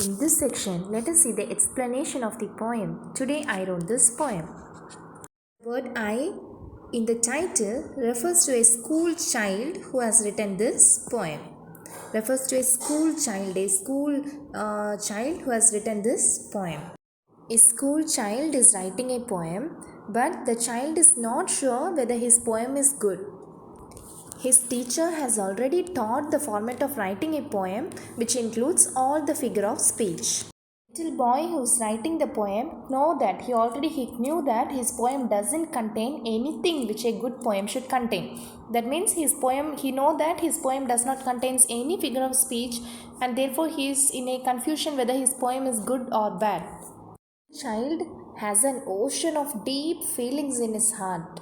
In this section, let us see the explanation of the poem. Today I wrote this poem. The word I in the title refers to a school child who has written this poem. Refers to a school child who has written this poem. A school child is writing a poem, but the child is not sure whether his poem is good. His teacher has already taught the format of writing a poem, which includes all the figure of speech. The little boy who is writing the poem knew that his poem doesn't contain anything which a good poem should contain. That means he know that his poem does not contain any figure of speech, and therefore he is in a confusion whether his poem is good or bad. The child has an ocean of deep feelings in his heart,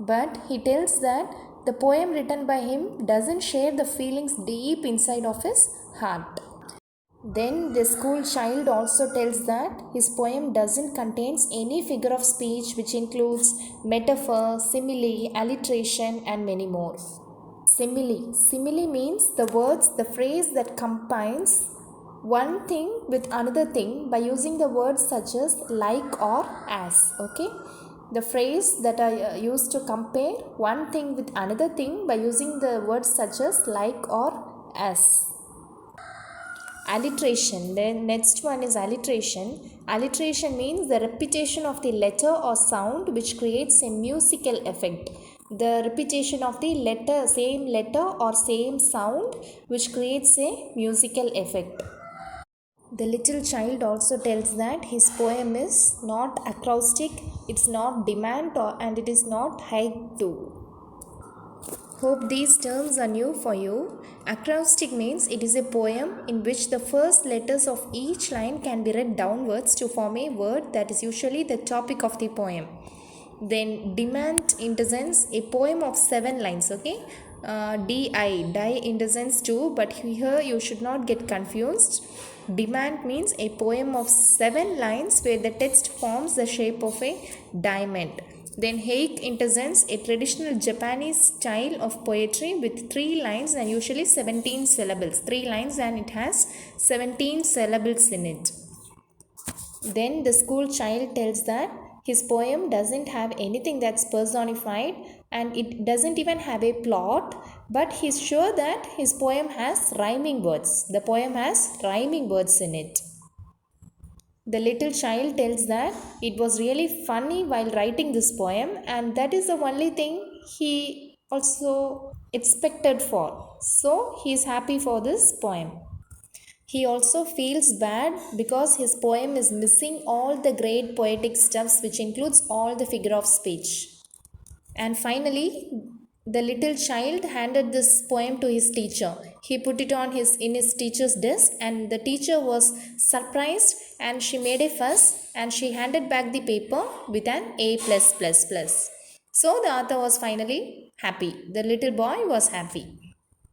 but he tells that the poem written by him doesn't share the feelings deep inside of his heart. Then the school child also tells that his poem doesn't contain any figure of speech which includes metaphor, simile, alliteration and many more. Simile. Simile means the phrase that combines one thing with another thing by using the words such as like or as. Okay. The phrase that are used to compare one thing with another thing by using the words such as like or as. Alliteration. Then next one is alliteration. Alliteration means the repetition of the letter or sound which creates a musical effect. The repetition of the same letter or same sound which creates a musical effect. The little child also tells that his poem is not acrostic, it's not and it is not haiku. Hope these terms are new for you. Acrostic means it is a poem in which the first letters of each line can be read downwards to form a word that is usually the topic of the poem. Then demand in the sense a poem of 7 lines, okay? Die in the sense 2, but here you should not get confused. Demand means a poem of 7 lines where the text forms the shape of a diamond. Then haiku represents a traditional Japanese style of poetry with 3 lines and usually 17 syllables. 3 lines and it has 17 syllables in it. Then the school child tells that his poem doesn't have anything that's personified and it doesn't even have a plot, but he's sure that his poem has rhyming words. The poem has rhyming words in it. The little child tells that it was really funny while writing this poem, and that is the only thing he also expected for. So he is happy for this poem. He also feels bad because his poem is missing all the great poetic stuffs, which includes all the figure of speech. And finally, the little child handed this poem to his teacher. He put it in his teacher's desk, and the teacher was surprised and she made a fuss and she handed back the paper with an A+++. So the author was finally happy. The little boy was happy.